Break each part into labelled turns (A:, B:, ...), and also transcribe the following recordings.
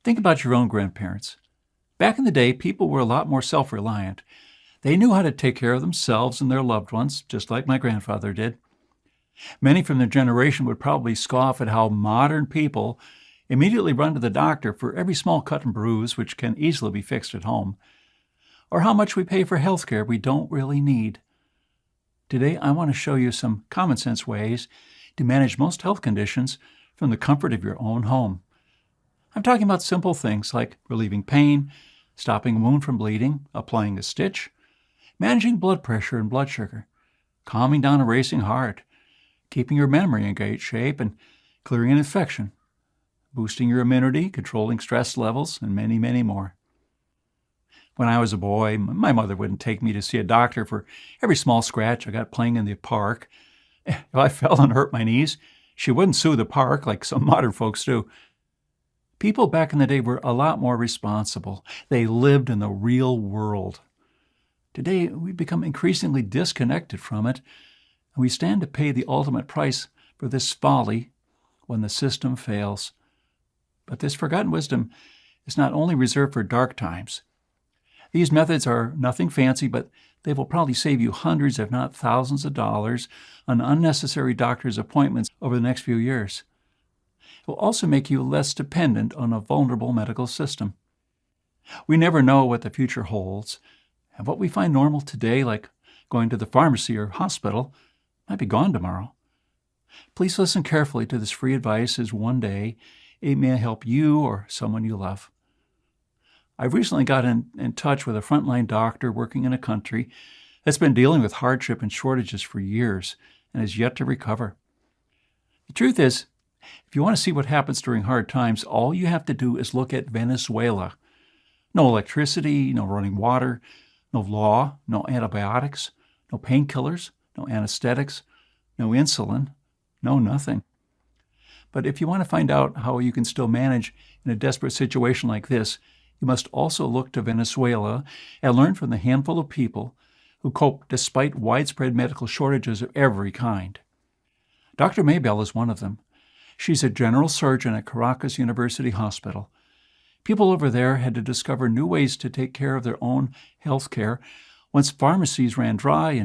A: Think about your own grandparents. Back in the day, people were a lot more self-reliant. They knew how to take care of themselves and their loved ones, just like my grandfather did. Many from their generation would probably scoff at how modern people immediately run to the doctor for every small cut and bruise which can easily be fixed at home, or how much we pay for health care we don't really need. Today, I want to show you some common sense ways to manage most health conditions from the comfort of your own home. I'm talking about simple things like relieving pain, stopping a wound from bleeding, applying a stitch, managing blood pressure and blood sugar, calming down a racing heart, keeping your memory in great shape, and clearing an infection, boosting your immunity, controlling stress levels, and many, many more. When I was a boy, my mother wouldn't take me to see a doctor for every small scratch I got playing in the park. If I fell and hurt my knees, she wouldn't sue the park like some modern folks do. People back in the day were a lot more responsible. They lived in the real world. Today, we've become increasingly disconnected from it, and we stand to pay the ultimate price for this folly when the system fails. But this forgotten wisdom is not only reserved for dark times. These methods are nothing fancy, but they will probably save you hundreds, if not thousands of dollars on unnecessary doctor's appointments over the next few years. It will also make you less dependent on a vulnerable medical system. We never know what the future holds, and what we find normal today, like going to the pharmacy or hospital, might be gone tomorrow. Please listen carefully to this free advice, as one day it may help you or someone you love. I recently got in touch with a frontline doctor working in a country that's been dealing with hardship and shortages for years and is yet to recover. The truth is, if you want to see what happens during hard times, all you have to do is look at Venezuela. No electricity, no running water, no law, no antibiotics, no painkillers, no anesthetics, no insulin, no nothing. But if you want to find out how you can still manage in a desperate situation like this, you must also look to Venezuela and learn from the handful of people who cope despite widespread medical shortages of every kind. Dr. Maybell is one of them. She's a general surgeon at Caracas University Hospital. People over there had to discover new ways to take care of their own health care once pharmacies ran dry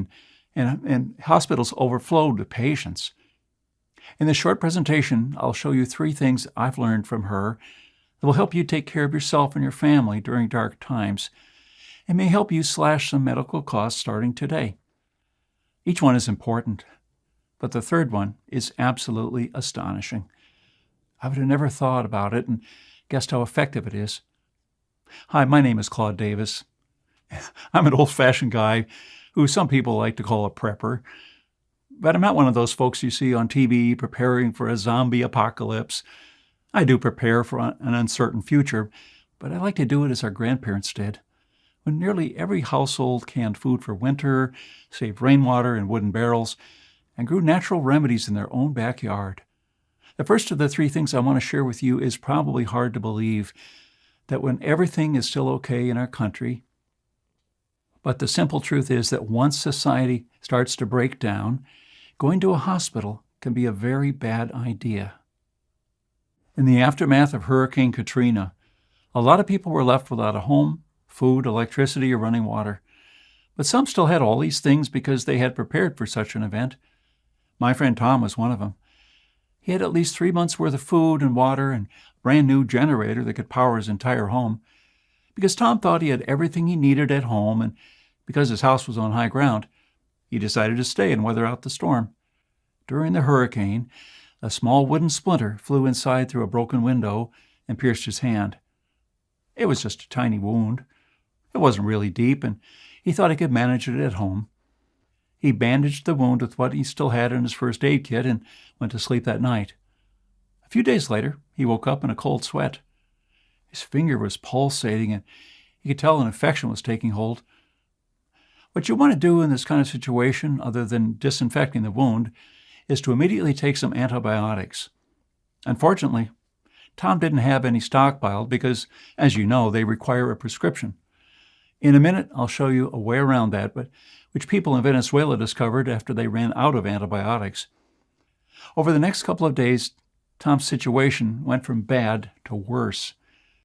A: and hospitals overflowed with patients. In this short presentation, I'll show you 3 things I've learned from her that will help you take care of yourself and your family during dark times and may help you slash some medical costs starting today. Each one is important, but the third one is absolutely astonishing. I would have never thought about it and guessed how effective it is. Hi, my name is Claude Davis. I'm an old-fashioned guy who some people like to call a prepper, but I'm not one of those folks you see on TV preparing for a zombie apocalypse. I do prepare for an uncertain future, but I like to do it as our grandparents did, when nearly every household canned food for winter, saved rainwater in wooden barrels, and grew natural remedies in their own backyard. The first of the 3 things I want to share with you is probably hard to believe, that when everything is still okay in our country, but the simple truth is that once society starts to break down, going to a hospital can be a very bad idea. In the aftermath of Hurricane Katrina, a lot of people were left without a home, food, electricity, or running water. But some still had all these things because they had prepared for such an event. My friend Tom was one of them. He had at least 3 months' worth of food and water and a brand new generator that could power his entire home. Because Tom thought he had everything he needed at home, and because his house was on high ground, he decided to stay and weather out the storm. During the hurricane, a small wooden splinter flew inside through a broken window and pierced his hand. It was just a tiny wound. It wasn't really deep, and he thought he could manage it at home. He bandaged the wound with what he still had in his first aid kit and went to sleep that night. A few days later, he woke up in a cold sweat. His finger was pulsating, and he could tell an infection was taking hold. What you want to do in this kind of situation, other than disinfecting the wound, is to immediately take some antibiotics. Unfortunately, Tom didn't have any stockpiled because, as you know, they require a prescription. In a minute, I'll show you a way around that, but which people in Venezuela discovered after they ran out of antibiotics. Over the next couple of days, Tom's situation went from bad to worse.